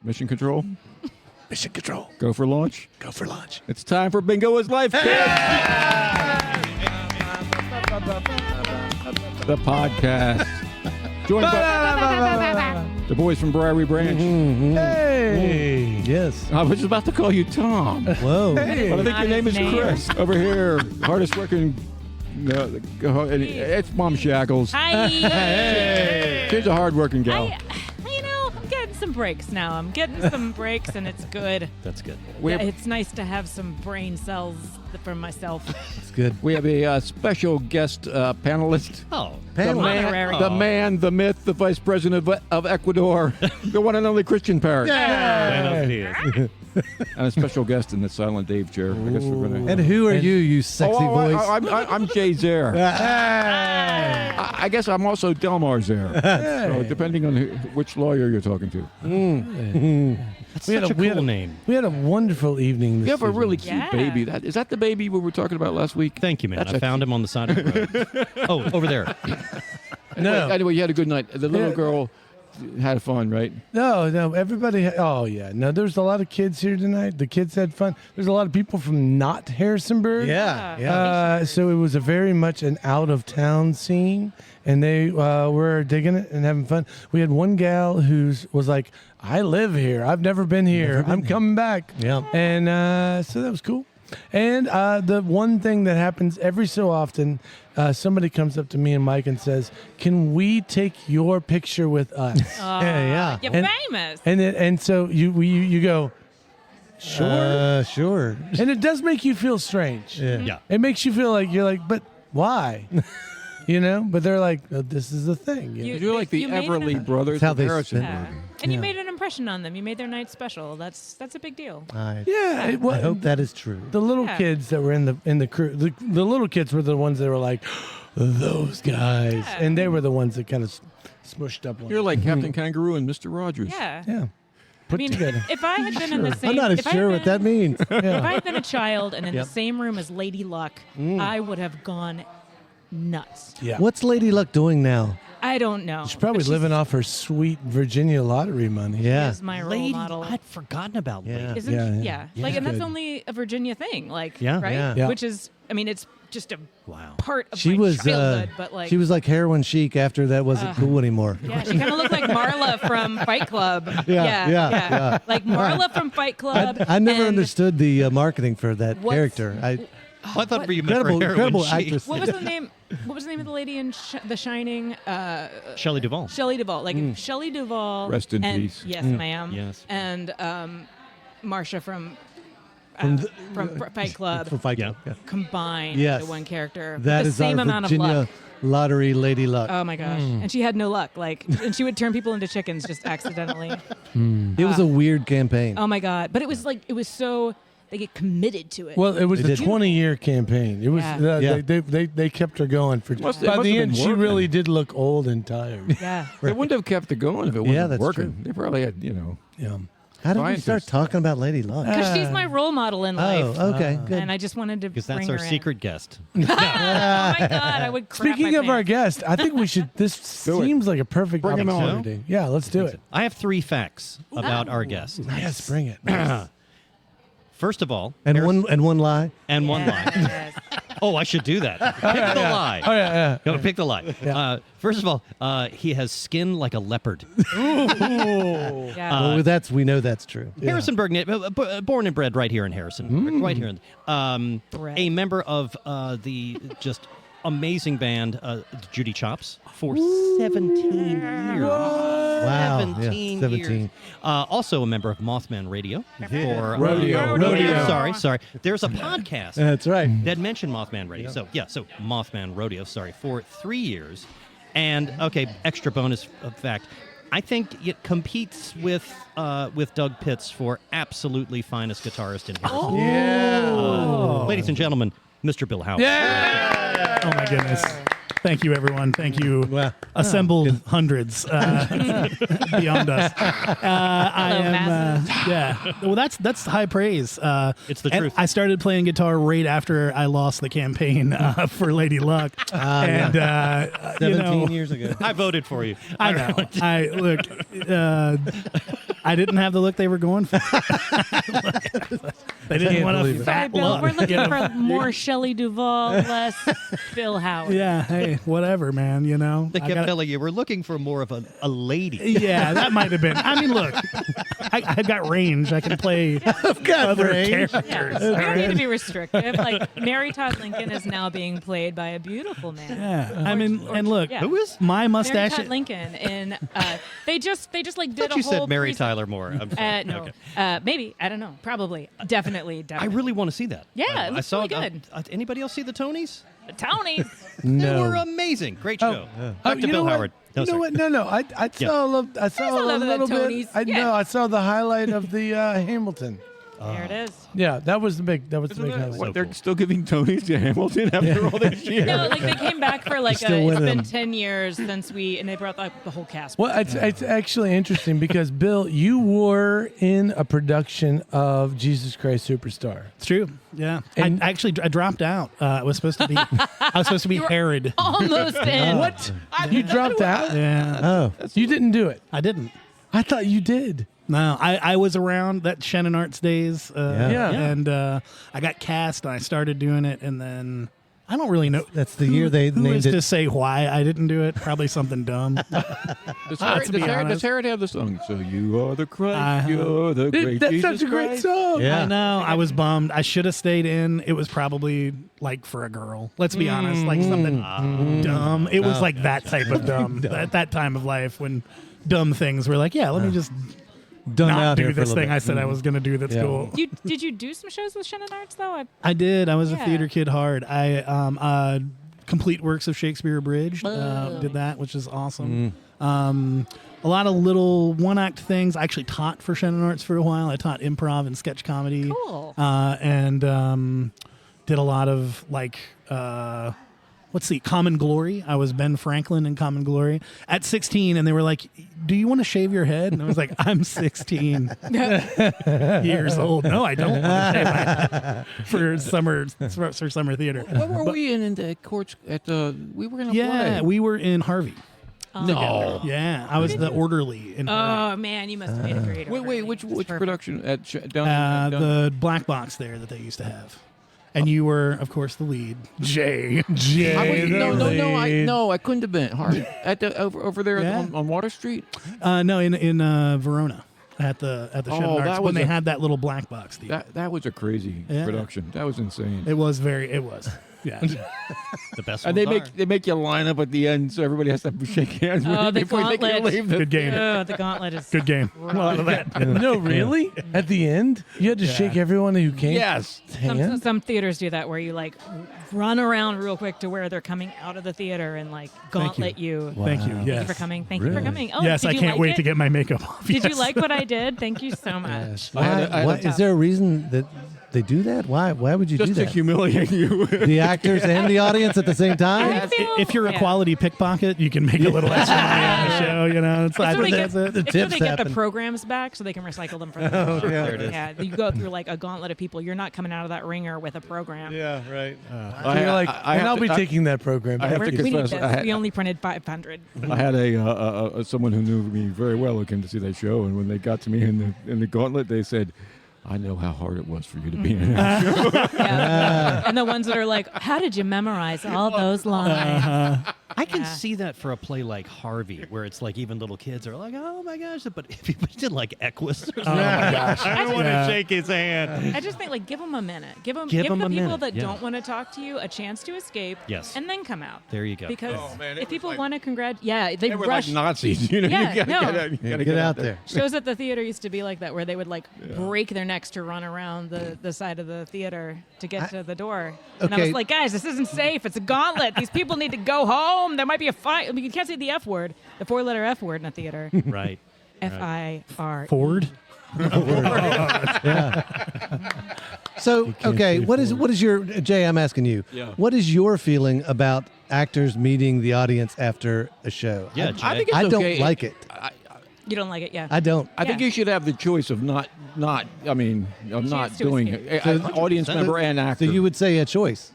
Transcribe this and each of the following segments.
Mission control. Mission control. Go for launch. Go for launch. It's time for Bingo is Life, kids. The podcast. Joined by the boys from Briary Branch. Hey. Yes. I was just about to call you Tom. Whoa. Hey. But I think your name is Chris. Over here, hardest working. It's Mom Shackles. Hi. Hey. She's a hard-working gal. I'm getting some breaks now. I'm getting some breaks, and it's good. That's good. It's nice to have some brain cells for myself. That's good. We have a special guest panelist. Oh, Honorary. The man, the myth, the vice president of Ecuador, the one and only Christian Parrott. And a special guest in the Silent Dave chair. I guess we're gonna. And who are you sexy voice? I'm Jay Zare. I guess I'm also Delmar Zare. So depending on which lawyer you're talking to. That's such a cool name. We had a wonderful evening. You have a evening. really cute baby. Is that the baby we were talking about last week? Thank you, man. I found him on the side of the road. Oh, over there. No. Anyway, you had a good night. The little girl had fun, right? No, everybody. Oh, yeah. No, there's a lot of kids here tonight. The kids had fun. There's a lot of people from not Harrisonburg. Yeah. So it was a very much an out-of-town scene, and they were digging it and having fun. We had one gal who was like, I live here. I've never been here. I'm coming back. Yeah. And so that was cool. And the one thing that happens every so often, somebody comes up to me and Mike and says, "Can we take your picture with us?" Yeah. You're And- famous. And so you go, sure. Sure. And it does make you feel strange. Yeah. It makes you feel like you're like, but why? But they're like, oh, this is the thing. You're like the You made Everly an- brothers. That's how of they Harrison. spin. Yeah. And you made an impression on them. You made their night special. That's a big deal. Yeah. I hope that is true. The little Yeah. kids that were in the crew, the little kids were the ones that were like, those guys, Yeah. and they were the ones that kind of smushed up. You're like Captain Kangaroo and Mr. Rogers. Yeah. yeah. I mean, together. if I had been in the same, I'm not as if I sure had what that been- means. If I had been a child and in the same room as Lady Luck, I would have gone nuts. Yeah. What's Lady Luck doing now? I don't know. She's probably But living off her sweet Virginia lottery money. Yeah. Is my role model. I'd forgotten about Lady. Yeah. Isn't Yeah, she? yeah. Yeah. Like, and that's Good. only a Virginia thing. Like, Yeah. right? Yeah. Yeah. Which is, I mean, it's just a Wow. part of She my was childhood, but like, she was like heroin chic after that wasn't cool anymore. yeah, she kind of looked like Marla from Fight Club. Yeah. Like Marla from Fight Club. I never and understood the marketing for that What's- character. I thought you meant for Incredible heroin chic. actress. What was the name? What was the name of the lady in The Shining? Shelley Duvall. Shelley Duvall. Like Shelley Duvall. Rest in and, peace. Yes, ma'am. Yes. And Marcia from Fight Club For Fight Club. Yeah. combined Yes. into one character. with That the is same our amount of Virginia luck. lottery Lady Luck. Oh my gosh. And she had no luck. Like, and she would turn people into chickens just accidentally. It was a weird campaign. Oh my God. But it was like, it was so, they get committed to it. Well, it was They a did. 20-year campaign. It was Yeah. they kept her going for. Must- it By must the have end, been she working. really did look old and tired. yeah. They wouldn't have kept it going if it wasn't Yeah, that's working. true. They probably had, Yeah. How did we Scientist. start talking about Lady Luck? Because she's my role model in life. Oh, okay, good. And I just wanted to Because bring that's our her in. secret guest. Oh my God, I would crap Speaking my of our pants. guest, I think we should. This Do it. seems like a perfect Bring him on. opportunity. Yeah, let's do it. I have 3 facts about our guest. Yes, bring it. First of all, And one lie. and one lie. Yes. Oh, I should do that. Pick the lie. Oh yeah, No, pick the lie. First of all, he has skin like a leopard. Yeah. Well, we know that's true. Harrisonburg, born and bred right here in Harrisonburg, right here. Bred. A member of the just amazing band Judy Chops for 17 years. Wow. 17 yeah, 17. years. Also a member of Mothman Radio. For Rodeo. Sorry. There's a podcast That's right. that mentioned Mothman Radio. So Mothman Rodeo, for 3 years. And okay, extra bonus fact. I think it competes with Doug Pitts for absolutely finest guitarist in Harrison. Yeah. Ladies and gentlemen, Mr. Bill Howard. Yeah. Oh my goodness. Thank you, everyone. Thank you, Wow. assembled hundreds beyond us. I Hello, am, yeah. Well, that's high praise. It's the and truth. I started playing guitar right after I lost the campaign for Lady Luck, and 17 years ago. I voted for you. I know. I look. I didn't have the look they were going for. They didn't want a believe it. Sorry, fat Bill. look. We're looking for more Shelley Duvall, less Bill Howard. Yeah. Hey, whatever, man. You know. They I kept gotta- telling you we're looking for more of a lady. Yeah, that might have been. I mean, look, I've got range. I can play other range. characters. Yeah. We don't need to be restrictive. Like Mary Todd Lincoln is now being played by a beautiful man. Yeah, I mean, and look, yeah. Who is? my Mary mustache. Todd Lincoln in they just like I did thought a you whole said Mary present- Tyler Moore. I'm sorry. No, Okay. maybe I don't know. Probably, definitely. I really want to see that. Yeah, I it looks saw really good. Anybody else see the Tonys? Tony's. They were amazing. Great show. Back to you know Bill what? Howard. No, You know sorry. what? No. I saw I saw saw a the little Tonys. bit. Yeah. I saw the highlight of the Hamilton. There it is. Yeah, that was the big. That was the big highlight. What, they're still giving Tonys to Hamilton after all this years? No, like they came back for like Still it's winning been them. 10 years since and they brought like the whole cast. Well, it's actually interesting because Bill, you were in a production of Jesus Christ Superstar. It's true. Yeah, And- I dropped out. I was supposed to be Herod. Almost in. What? You dropped out? Yeah, Oh, You didn't do it. I didn't. I thought you did. No, I was around that Shannon Arts days. Yeah. and I got cast and I started doing it, and then I don't really know. that's the year they Who named is it. to say why I didn't do it? Probably something dumb. Does be Herod honest. have the song? So you are the Christ, Uh-huh. you're the great That's Jesus such a great Christ. song. Yeah. I know. I was bummed. I should have stayed in. It was probably like for a girl. Let's be honest. Like something dumb. It was like that type of dumb. At that time of life when dumb things were like, yeah, let me just Done not out do here for a this little thing bit. I said I was going to do that's Yeah. cool. Did you do some shows with Shannon Arts though? I did. I was a Yeah. theater kid hard. I complete works of Shakespeare Abridged. Did that, which is awesome. A lot of little one-act things. I actually taught for Shannon Arts for a while. I taught improv and sketch comedy. Cool. And did a lot of like Common Glory. I was Ben Franklin in Common Glory at 16, and they were like, "Do you want to shave your head?" And I was like, "I'm 16 years old. No, I don't want to shave my head for summer theater." What were we in the courts at the? We were in a Yeah, play. we were in Harvey. No. Yeah, I was the orderly in Harvey. Oh man, you must have made a great. Wait, which perfect. production at down? The black box there that they used to have. And you were, of course, the lead, Jay. No, I couldn't have been hard at the over there Yeah. on Water Street. No, in Verona at the Shannon Arts that when was they a- had that little black box theater. That was a crazy Yeah. production. That was insane. It was. Yeah. The best And ones they make you line up at the end, so everybody has to shake hands Oh, the before they can gauntlet. leave. Good game. Oh, the gauntlet is Good game. A lot of that. No, really? At the end, you had to shake everyone who came. Yes. Hand? Some theaters do that where you like run around real quick to where they're coming out of the theater and like gauntlet you. Thank you. Thank you Yes. for coming. Thank you for coming. Oh, Yes, did I you can't like wait it? to get my makeup off. Did Yes. you like what I did? Thank you so much. Is there a reason that they do that? Why would you Just do to that? humiliate you. The actors and the audience at the same time? I feel- If you're a yeah. quality pickpocket, you can make a little extra money on the show. You know, it's like So they that's get, it. The it's so tips they get the happen. programs back so they can recycle them for the There it is. Yeah, you go through like a gauntlet of people. You're not coming out of that ringer with a program. Yeah, right. So you're like, and I'll be taking that program. I have to We need confess, this. We only printed 500. I had a someone who knew me very well who came to see that show, and when they got to me in the gauntlet, they said, "I know how hard it was for you to be in it." Yeah. And the ones that are like, how did you memorize all those lines? I can Yeah. see that for a play like Harvey, where it's like even little kids are like, "Oh my gosh!" But if you did like Equus, or something, my gosh. I don't want Yeah. to shake his hand. I just think like give them a minute. Give Give the 'em a people minute, that yeah. don't want to talk to you a chance to escape. Yes. And then come out. There you go. Because man, it if was people like- want to they They were rush. like Nazis, you know. Yeah, you gotta, no. you gotta Get out there. Shows at the theater used to be like that, where they would like break their necks to run around the side of the theater to get to the door. And I Okay. was like, guys, this isn't safe. It's a gauntlet. These people need to go home. There might be a fight. I mean, you can't say the F word, the 4-letter F word in a theater. Right. FIR. Ford. So, okay, what is your Jay? I'm asking you. Yeah. What is your feeling about actors meeting the audience after a show. Yeah, I Jay. think it's I don't okay. like it. You don't like it, yeah. I don't. I think Yeah. you should have the choice of not Chance to doing escape. audience member and So actor. you would say a choice.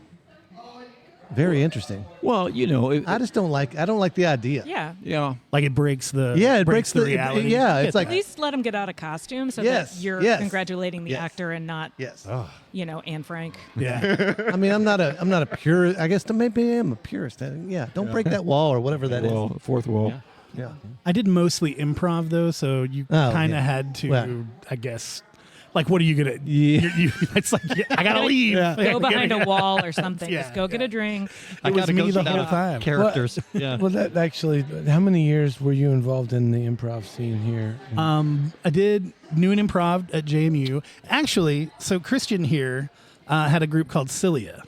Very interesting. well, I just don't like. I don't like the idea. Yeah. yeah. Like it breaks the It breaks the reality. Yeah, Get it's like At least let them get out of costume so Yes, that you're yes, congratulating the yes. actor and not, yes. Anne Frank. yeah. I mean, I'm not a purist. I guess maybe I am a purist. Yeah, don't break that wall or whatever that is. Well, fourth wall. Yeah. I did mostly improv though, so you Oh, kind of yeah. had to, Well. I guess. Like, what are you gonna? Yeah. It's like I gotta leave. Go behind a wall or something. Yeah, Just go get a drink. I It was gotta me go the through whole that time. Characters. Yeah. Well, that actually, how many years were you involved in the improv scene here? I did New and Improv at JMU. Actually, so Christian here had a group called Cilia.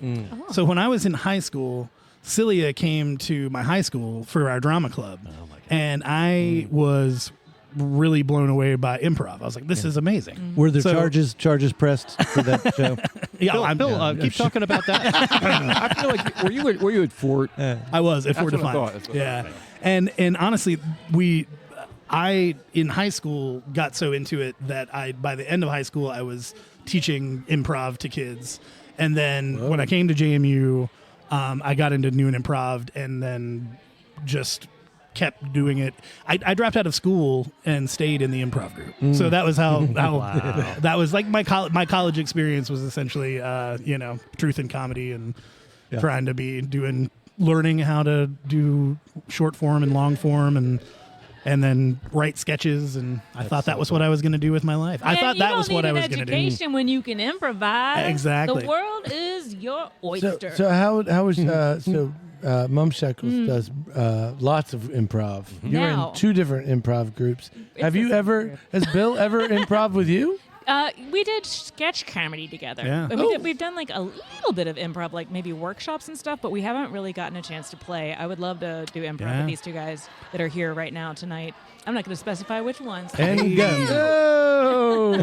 So when I was in high school, Cilia came to my high school for our drama club. And I was really blown away by improv. I was like, this is amazing. Were there So- charges pressed for that show? Yeah, Bill, keep talking about that. I feel like were you at Fort? I was at That's Fort what I thought. Defiance. That's what I Yeah, thought. and honestly, I in high school got so into it that by the end of high school I was teaching improv to kids, and then when I came to JMU, I got into New and Improv, and then just kept doing it. I dropped out of school and stayed in the improv group. So that was how that was like my college experience was essentially truth and comedy and trying to be learning how to do short form and long form and then write sketches, and I thought that was what I was going to do with my life. I thought that was what I was going to do. Education when you can improvise. Exactly. The world is your oyster. So how was Mum Shekels does lots of improv. You're Now- in 2 different improv groups. Have a you secret ever? group. Has Bill ever improv with you? We did sketch comedy together. Yeah. And we've done like a little bit of improv, like maybe workshops and stuff, but we haven't really gotten a chance to play. I would love to do improv Yeah. with these 2 guys that are here right now tonight. I'm not going to specify which ones. And go.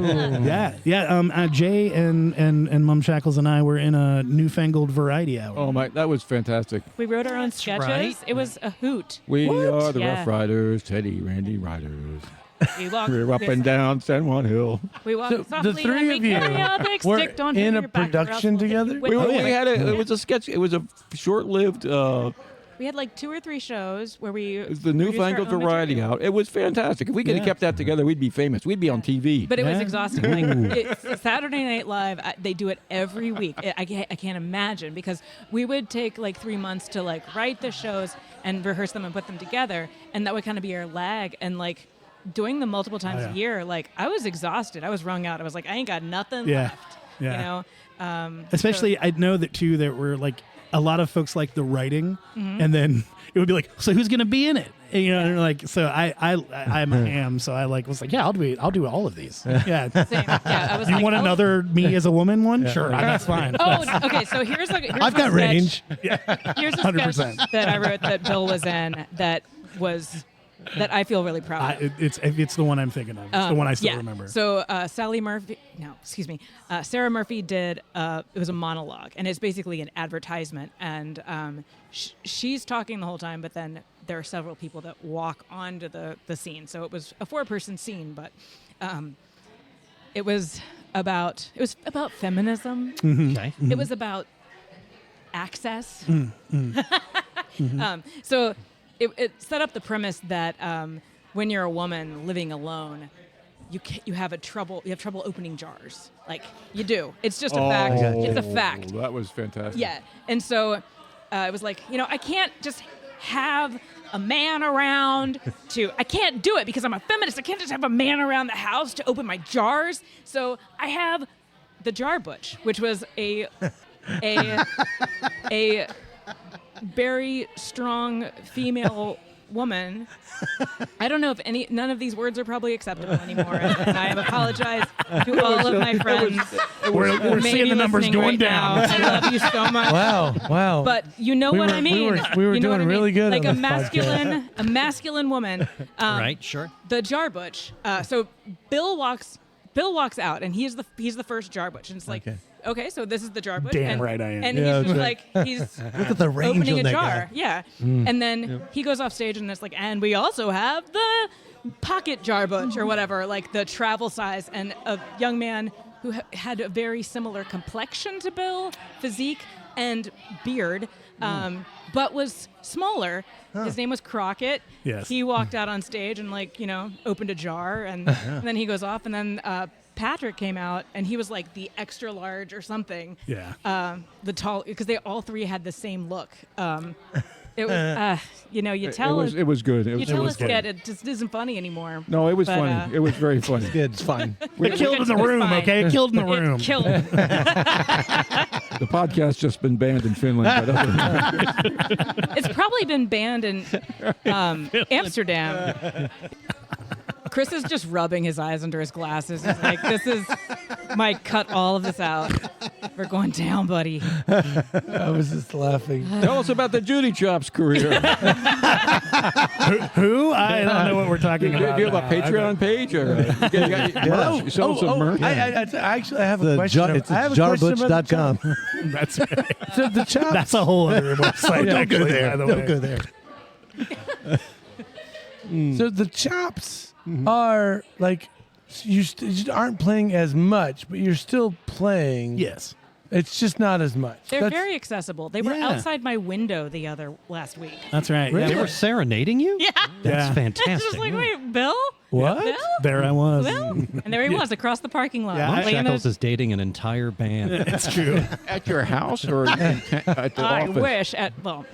Yeah. Jay and Mum Shackles and I were in a newfangled variety hour. Oh my, that was fantastic. We wrote our own sketches. right. It was a hoot. We are the Yeah. Rough Riders, Teddy, Randy Riders. We walked We're up and down San Juan Hill. We walk So the softly 3 and we of you carry our big were stick. Don't in hit a your back or else production we'll hit you together? with We, the we stick. had it was a sketch. It was a short-lived. We had like 2 or 3 shows where we. It was the produced our newfangled own variety material. out. It was fantastic. If we could have kept that together, we'd be famous. We'd be on TV. But it was Yeah. exhausting. Like it's Saturday Night Live, they do it every week. I can't imagine, because we would take like 3 months to like write the shows and rehearse them and put them together, and that would kind of be our lag. And like doing them multiple times a year, like I was exhausted. I was wrung out. I was like, I ain't got nothing Yeah. left. Yeah. You know. Especially, I know that too. There were like a lot of folks like the writing, and then it would be like, so who's going to be in it? And, and like, so I'm a ham, so I was like, yeah, I'll do all of these. Yeah. Same. Yeah, I was You like, want oh. another me as a woman one? Sure, that's fine. Oh, okay. So here's I've got range. Here's a 100%. sketch that I wrote that Bill was in that I feel really proud of. It's the one I'm thinking of. It's the one I still remember. So Sarah Murphy did. It was a monologue, and it's basically an advertisement. And she's talking the whole time, but then there are several people that walk onto the scene. So it was a 4-person scene, but it was about feminism. Okay. It was about access. So it set up the premise that when you're a woman living alone, you have trouble opening jars. Like you do. It's just a fact. It's a fact. That was fantastic. Yeah. And so it was like, I can't just have a man around I can't do it because I'm a feminist. I can't just have a man around the house to open my jars. So I have the jar butch, which was a very strong female woman. I don't know if none of these words are probably acceptable anymore, and I apologize to all of my friends. We're who may seeing be the numbers listening going right now. down. I love you so much. Wow. But you know We what were- I we mean. were You know what doing I mean? really good Like on a this a masculine woman. Right. Sure. The jar butch. So Bill walks out, and he's the first jar butch, and it's like, okay, so this is the jar butch. Damn and, right I am. And Yeah, he's just that's like, he's Look at the range opening on a that jar. guy. Yeah. And then he goes off stage and it's like, and we also have the pocket jar butch or whatever, like the travel size. And a young man who had a very similar complexion to Bill, physique and beard, but was smaller. His name was Crockett. Yes. He walked out on stage and opened a jar and then he goes off and then Patrick came out and he was like the extra large or something. Yeah. The tall, because they all three had the same look. It was, you tell It was good. you tell was us skit, it just isn't funny anymore. No, it was But, funny. It was very funny. Good. It's fine. It killed in the room, fine. okay? It killed in the room. It killed. The podcast's just been banned in Finland. But other than that, It's probably been banned in Amsterdam. Chris is just rubbing his eyes under his glasses. He's like, this is, might cut all of this out. We're going down, buddy. I was just laughing. tell us about the Judy Chops career. Who? I don't know what we're talking Do you about. have a Patreon page or you got merch? You sell some merch? I actually have a The question. it's I have a question about the jarbutch.com. That's right. So the chops. That's a whole other website. Don't go actually, there. by the Don't way. go there. So the chops are like you aren't playing as much, but you're still playing. Yes. It's just not as much. They're That's- very accessible. They were Yeah. outside my window last week. That's right. Really? They were serenading you? Yeah. That's Yeah. fantastic. Just like, wait, Bill? What? Bill? There I was. Bill? And there he was across the parking lot. Yeah, Monk playing Shackles a- is dating an entire band. It's true. At your house or at the I office? wish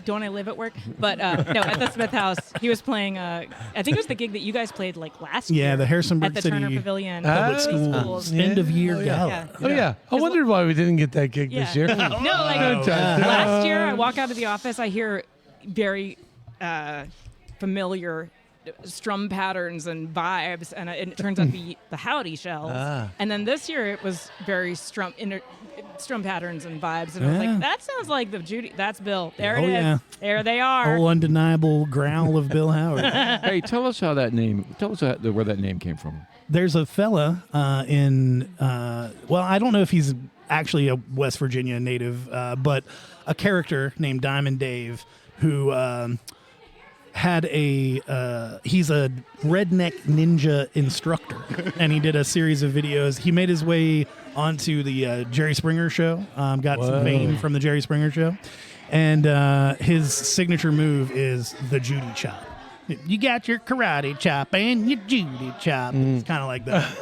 don't I live at work? But no, at the Smith House, he was playing. I think it was the gig that you guys played like last year. Yeah, the Harrisonburg at the City Turner Pavilion. Public Schools. Schools Yeah. end of year Oh, yeah. gala. Yeah. Oh yeah. I wondered why we didn't get that gig this Yeah. year. No, like last year, I walk out of the office, I hear very familiar strum patterns and vibes, and it turns out to be the Howdy Shells. And then this year, it was very strum patterns and vibes, and I was Yeah. like, that sounds like the Judy. That's Bill. There Oh, it is. yeah. There they are. Oh, undeniable growl of Bill Howard. Hey, tell us where that name came from. There's a fella well, I don't know if he's actually a West Virginia native, but a character named Diamond Dave who had he's a redneck ninja instructor, and he did a series of videos. He made his way onto the Jerry Springer show, got some fame from the Jerry Springer show, and his signature move is the Judy chop. You got your karate chop and your Judy chop. It's kind of like that.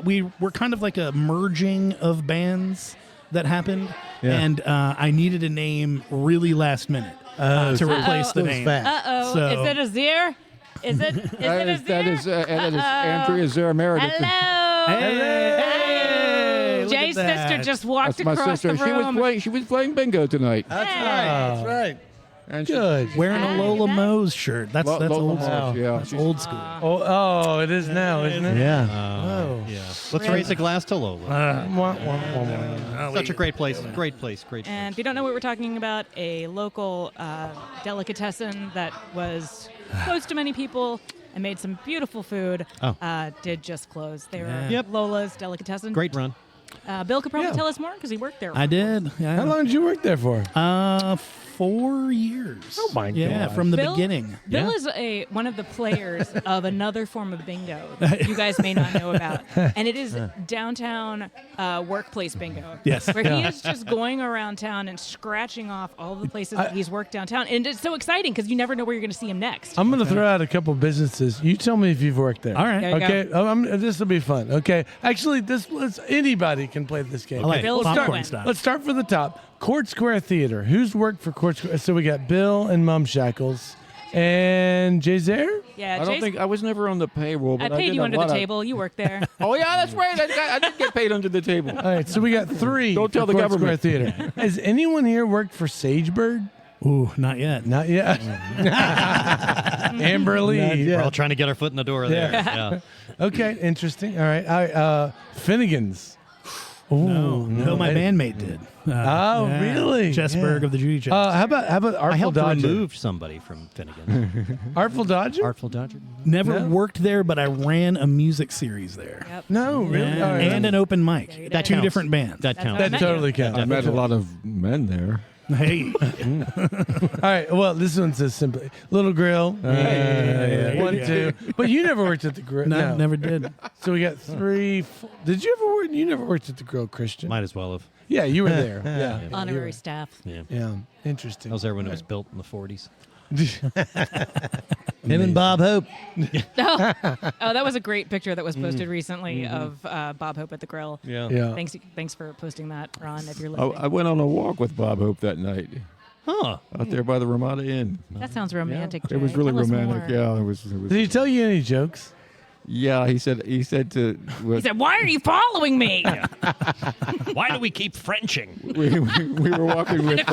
we were kind of like a merging of bands that happened, and I needed a name really last minute to replace the It was name. fast. So- Is it a Zir? Is it a That is Zir? Andrea Zara Meredith. Hello. Hey, look Jay's at that. sister just walked That's my across sister. the room. She was playing bingo tonight. That's right. That's right. And Good. Wearing a Ah, Lola look at that. Moe's shirt. That's Lola old Moe's, school. yeah. That's old school. Oh, it is now, isn't it? Yeah. Oh. Yeah. Let's raise a glass to Lola. Wah, wah, wah, wah. Such a great place. Great place. Great place. And if you don't know what we're talking about, a local delicatessen that was close to many people and made some beautiful food did just close. They were Yep. Lola's Delicatessen. Great run. Bill could probably Yeah. tell us more because he worked there. I did. Yeah. How long did you work there for? 4 years. Oh, my Yeah, God. from the Bill- beginning. Bill Yeah. is one of the players of another form of bingo that you guys may not know about, and it is downtown workplace bingo. Yes. where he is just going around town and scratching off all the places that he's worked downtown, and it's so exciting because you never know where you're going to see him next. I'm going to throw out a couple businesses. You tell me if you've worked there. All right. There you Okay. This will be fun. Okay. Actually, anybody can play this game. I like Bill's popcorn gonna win. style. Let's start from the top. Court Square Theater. Who's worked for Court Square? So we got Bill and Mum Shackles and Jay Zer. Yeah, I don't think I was never on the payroll, I but paid did you a under lot the of- table. You worked there. Oh yeah, that's right. I did get paid under the table. All right. So we got 3. Don't tell for the Court government. Square Theater. Has anyone here worked for Sagebird? Ooh, not yet. Not yet. Amber Lee. Not yet. We're all trying to get our foot in the door there. Yeah. Okay. Interesting. All right. Finnegan's. No, my bandmate did. Really? Jess Yeah. Berg of the Judy Checks. How about I Artful helped Dodger? remove somebody from Finnegan. Artful Dodger? Artful Dodger. Never No. worked there, but I ran a music series there. Yep. No, really. And, All right. and an open mic. There you That Two counts. different bands. That That's counts. how I that met totally you. counts. I met a lot of men there. Hey. All right. Well, this one's a simple Little Grill. yeah. 1, 2. But you never worked at the grill. No, never did. So we got 3. 4. Did you ever work? You never worked at the grill, Christian? Might as well have. Yeah, you were there. Yeah. Honorary staff. Yeah. Yeah. Interesting. I was there when it was built in the 40s. Him and Bob Hope. Oh, that was a great picture that was posted recently of Bob Hope at the grill. Yeah. Thanks for posting that, Ron, if you're I, listening. I went on a walk with Bob Hope that night Huh. out there by the Ramada Inn. That sounds romantic. It was Jay. really Tell us romantic. more. Yeah, it was. Did he tell you any jokes? Yeah, he said to. He said, "Why are you following me?" Why do we keep Frenching? we were walking with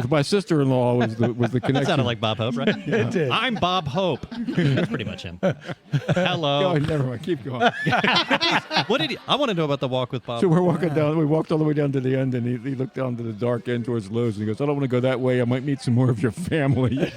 my sister-in-law was the That connection. sounded like Bob Hope, right? It did. I'm Bob Hope. That's pretty much him. Hello. Oh, never mind. Keep going. What did he? I want to know about the walk with Bob. So we're walking down. We walked all the way down to the end, and he looked down to the dark end towards Lowe's, and he goes, "I don't want to go that way. I might meet some more of your family."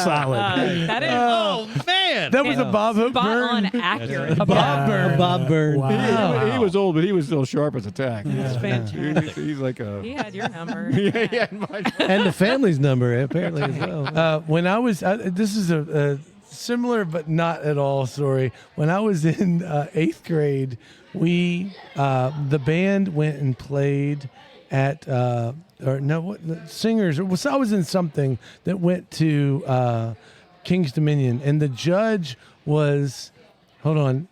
Solid. That is Oh man. That was a Bob Hope spot burn. on accurate. Bob burn. Bob Burn. Wow. He was old, but he was still sharp as a tack. That's fantastic. He's like a. He had your number. Yeah, mine. And the family's number, apparently, as well. When I was, this is a similar but not at all story. When I was in 8th grade, the band went and played at singers. I was in something that went to King's Dominion, and the judge was,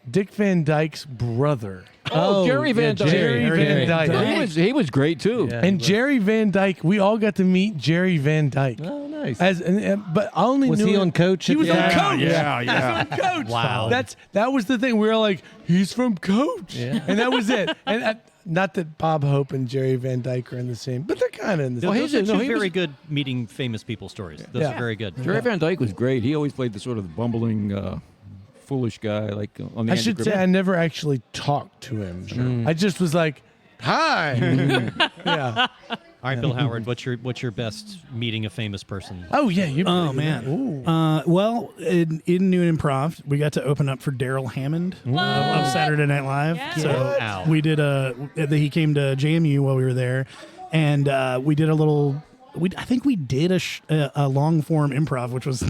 Dick Van Dyke's brother. Oh, Jerry Van Dyke. Jerry Van Dyke. He was great too. Yeah. And Jerry Van Dyke, we all got to meet Jerry Van Dyke. Oh, nice. But I only Was knew he him- on Coach? He at was the on end? Coach. Yeah. Coach. Wow. That was the thing. We were like, he's from Coach, and that was it. And not that Bob Hope and Jerry Van Dyke are in the same, but they're kind of in the same. Well, Those he's are no, two he was- very good meeting famous people stories. Those Yeah. are very good. Jerry Van Dyke was great. He always played the sort of bumbling, foolish guy, like on the. I Andy should say Griffith. I never actually talked to him. I just was like, "Hi." Yeah. All right, Bill Howard, what's your best meeting a famous person? Oh yeah. You. Oh man. Well, in New Improv, we got to open up for Daryl Hammond of Saturday Night Live. Yeah. So Ow. we did he came to JMU while we were there, and we did a little. I think we did a long form improv, which was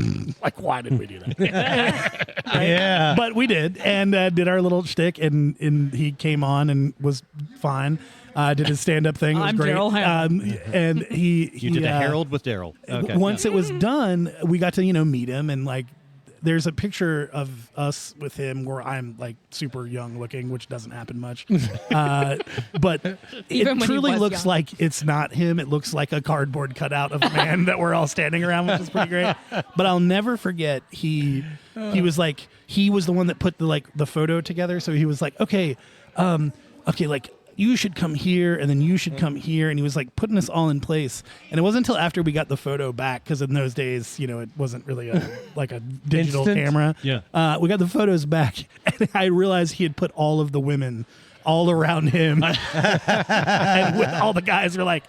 like, why did we do that? Yeah. But we did, and did our little shtick, and he came on and was fine. Did his stand up thing. It was I'm great. Daryl Hammond. And You did a Herald with Daryl. Okay. Once it was done, we got to meet him, and like there's a picture of us with him where I'm like super young looking, which doesn't happen much. But Even it when he truly was looks young. like it's not him. It looks like a cardboard cutout of a man that we're all standing around, which is pretty great. But I'll never forget he was like, he was the one that put the photo together. So he was like, okay, like you should come here, and then you should come here, and he was like putting us all in place. And it wasn't until after we got the photo back, because in those days, it wasn't really like a digital Instant? camera. Yeah. We got the photos back, and I realized he had put all of the women all around him, and all the guys were like,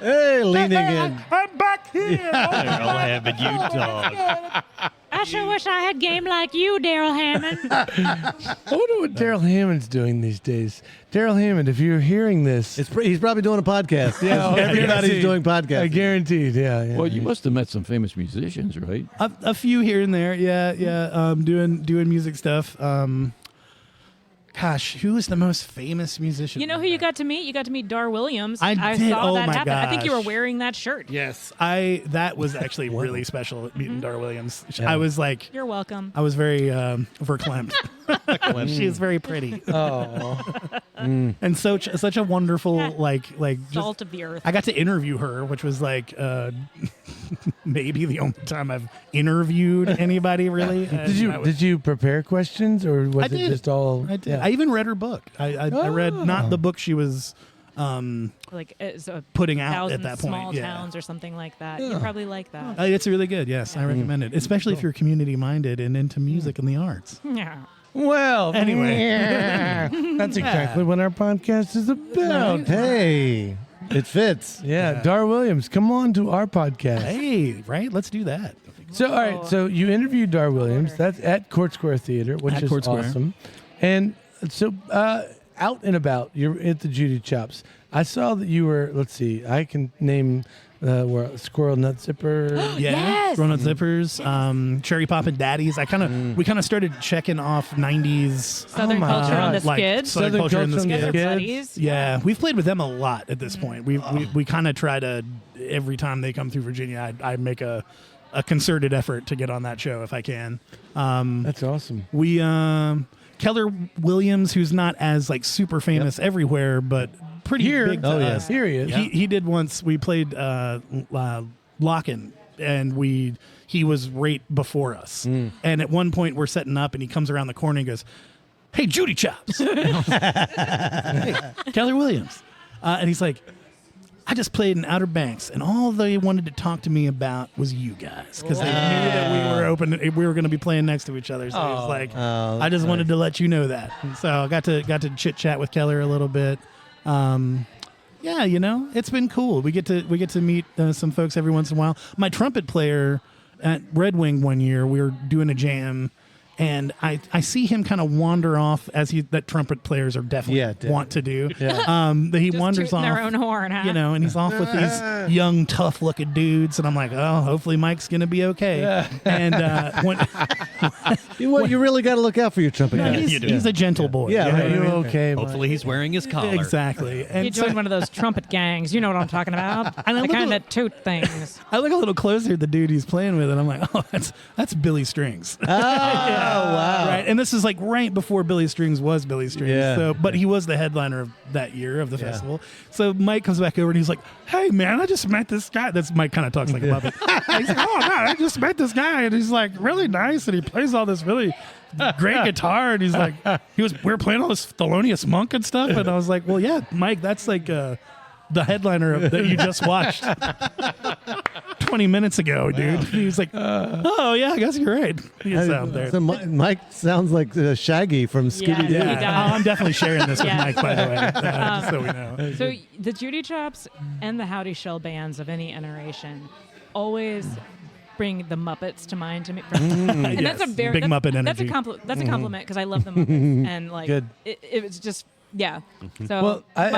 Hey, leaning in. "I'm back here." Daryl Hammond, you dog. I sure wish I had game like you, Daryl Hammond. I wonder what Daryl Hammond's doing these days. Daryl Hammond, if you're hearing this, He's probably doing a podcast. Yeah, Everybody's guaranteed. doing podcasts. Guaranteed. Yeah. Well, you must have met some famous musicians, right? A few here and there, yeah. Doing music stuff. Gosh, who is the most famous musician? You know who you got to meet? You got to meet Dar Williams. I did. saw Oh that my happen. I think you were gosh. wearing that shirt. Yes, that was actually really special meeting Dar Williams. I was like, You're welcome. I was very verklempt. She is very pretty. Oh. And such a wonderful like just, Salt of the earth. I got to interview her, which was like maybe the only time I've interviewed anybody really. Did you prepare questions, or was I it did. just all? I did. Yeah. I even read her book. I read not the book she was Like it's a putting out thousand at that point. small Yeah. towns or something like that. You probably like that. It's really good. Yes, I recommend it, especially if you're community minded and into music and the arts. Yeah. Well, Anyway. that's exactly what our podcast is about. Hey, it fits. Yeah, Dar Williams, come on to our podcast. Hey, right? Let's do that. So, all right, so you interviewed Dar Williams. That's at Court Square Theater, which At is Court Square. awesome. And so, out and about, you're at the Judy Chops. I saw that you were, let's see, I can name Squirrel Nut Zipper. Yeah, Yes. Grown Up Zippers, Cherry Poppin' Daddies. We kind of started checking off 90s Southern my culture on the God. Skids. Southern culture in the Culture on the Skids. Skids. Buddies. Yeah, we've played with them a lot at this point. We kind of try to, every time they come through Virginia, I make a concerted effort to get on that show if I can. That's awesome. We Keller Williams, who's not as like super famous everywhere, but pretty Here, big. To us. Here he is. He did once. We played Lock-In, and he was right before us. And at one point, we're setting up, and he comes around the corner and he goes, "Hey, Judy Chops." Hey, Keller Williams, and he's like, "I just played in Outer Banks, and all they wanted to talk to me about was you guys because they knew that we were going to be playing next to each other." So he was like, "I just wanted to let you know that." And so I got to chit chat with Keller a little bit. Yeah, it's been cool. We get to meet some folks every once in a while. My trumpet player at Red Wing one year, we were doing a jam. And I see him kind of wander off as that trumpet players are definitely want to do. Yeah. That he Just wanders tooting off, their own horn, huh? and he's off with these young, tough-looking dudes, and I'm like, oh, hopefully Mike's gonna be okay. Yeah. And You really got to look out for your trumpet guy. he's a gentle boy. Yeah, you know right. what I You're mean? okay, Mike. Hopefully he's wearing his collar. Exactly. And You joined one of those trumpet gangs. You know what I'm talking about. And I The look kind at- that toot things. I look a little closer at the dude he's playing with, and I'm like, oh, that's Billy Strings. Oh, wow. Right, and this is like right before Billy Strings was Billy Strings. Yeah. So, but he was the headliner of that year of the festival. So Mike comes back over and he's like, "Hey man, I just met this guy." That's Mike kind of talks like a puppet. He's like, "Oh man, I just met this guy, and he's like really nice, and he plays all this really great guitar." And he's like, we were playing all this Thelonious Monk and stuff, and I was like, "Well, yeah, Mike, that's like the headliner that you just watched 20 minutes ago, dude." He was like, "Oh yeah, I guess you're right." He's out there. So Mike sounds like Shaggy from Scooby Doo. he does. I'm definitely sharing this with Yeah. Mike, by the way, just so we know. So the Judy Chops and the Howdy Shell bands of any iteration always bring the Muppets to mind to me. And that's a Yes. very Big Muppet That's a energy. That's a compliment because I love the Muppets and like Good. it was just yeah. So Well,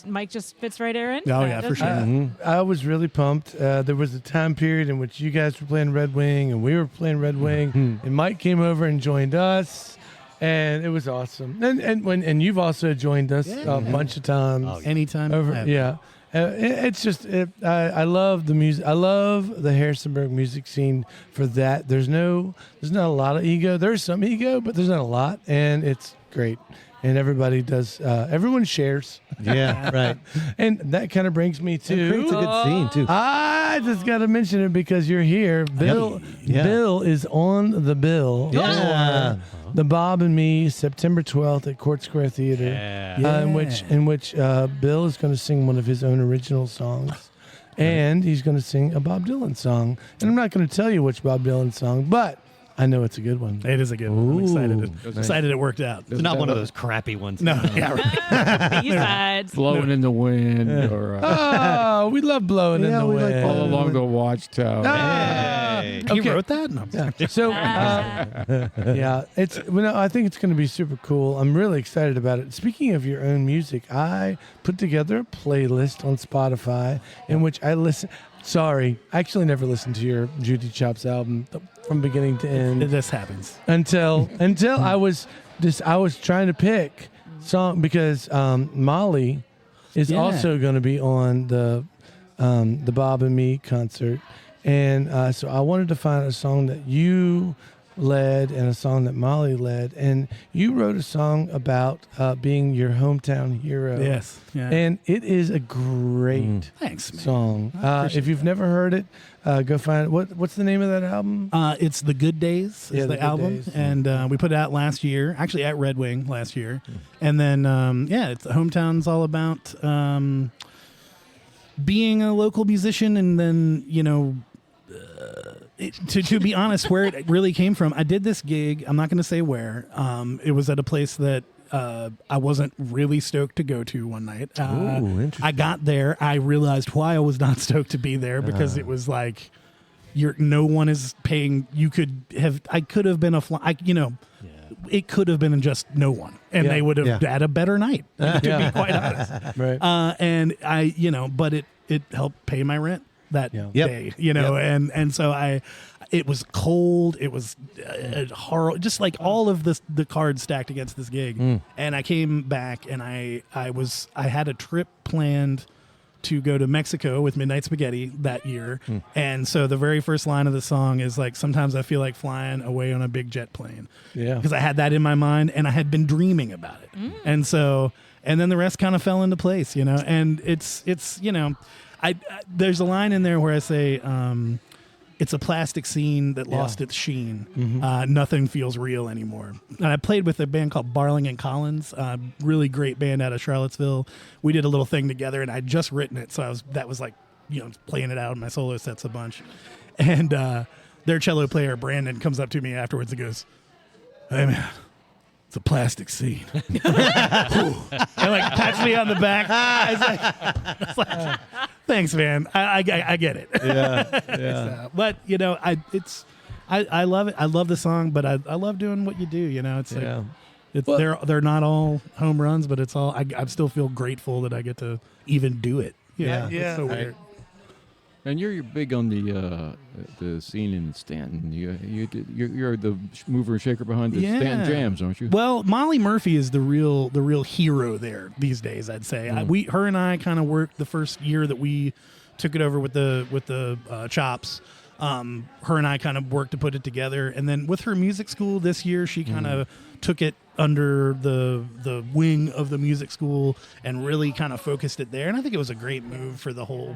Mike just fits right, Aaron. Oh, yeah, for sure. I was really pumped. There was a time period in which you guys were playing Red Wing and we were playing Red Wing, and Mike came over and joined us, and it was awesome. And you've also joined us a bunch of times. Anytime. Yeah. It's just I love the music. I love the Harrisonburg music scene for that. There's not a lot of ego. There's some ego, but there's not a lot, and it's great. And everybody does. Everyone shares. Yeah, right. And that kind of brings me It creates a to. good scene, too. I just got to mention it because you're here. Bill. Yeah. Bill is on the bill. Yeah. for the Bob and Me, September 12th at Court Square Theater. Yeah. In which Bill is going to sing one of his own original songs, and he's going to sing a Bob Dylan song. And I'm not going to tell you which Bob Dylan song, but I know it's a good one. It is a good one. I'm excited. Ooh. Excited it worked out. It's not one of those crappy ones. No, yeah, right. B-sides. Blowing in the wind or Oh, we love blowing in Yeah, the we like wind. all along the watchtower. Ah! Hey. He Okay. wrote that? No. So, yeah, I think it's going to be super cool. I'm really excited about it. Speaking of your own music, I put together a playlist on Spotify in which I listen. Sorry, I actually never listened to your Judy Chops album from beginning to end This happens. until I was trying to pick song because Molly is Yeah. also going to be on the Bob and Me concert, and so I wanted to find a song that you led and a song that Molly led, and you wrote a song about being your hometown hero. Yes. Yeah. And it is a great Thanks, man. song. If you've never heard it, go find it. What's the name of that album? It's The Good Days is Yeah, The the Good album. Days. And we put it out last year, actually at Red Wing last year. And then, it's Hometown's all about being a local musician and then, To be honest, where it really came from, I did this gig. I'm not going to say where. It was at a place that I wasn't really stoked to go to one night. interesting. I got there. I realized why I was not stoked to be there because it was like, no one is paying. I could have been it could have been just no one, and they would have had a better night. To be quite honest, Right. and but it helped pay my rent that Yep. day, and so it was cold. It was horrible, just like all of the cards stacked against this gig. And I came back, and I had a trip planned to go to Mexico with Midnight Spaghetti that year. And so the very first line of the song is like, sometimes I feel like flying away on a big jet plane. Yeah. Because I had that in my mind and I had been dreaming about it. And so, and then the rest kind of fell into place, and it's there's a line in there where I say, it's a plastic scene that lost its sheen. Nothing feels real anymore. And I played with a band called Barling and Collins, really great band out of Charlottesville. We did a little thing together, and I'd just written it, so that was like, playing it out in my solo sets a bunch. And their cello player Brandon comes up to me afterwards and goes, "Hey man, it's a plastic scene." And like pats me on the back. It's like, thanks, man. I get it. Yeah. But I love it. I love the song, but I love doing what you do. It's like they're not all home runs, but it's all. I still feel grateful that I get to even do it. It's so weird. And you're big on the scene in Stanton. You're the mover and shaker behind the Stanton Jams, aren't you? Well, Molly Murphy is the real hero there these days, I'd say. Her and I kind of worked the first year that we took it over with the Chops. Her and I kind of worked to put it together, and then with her music school this year, she kind of took it under the wing of the music school and really kind of focused it there. And I think it was a great move for the whole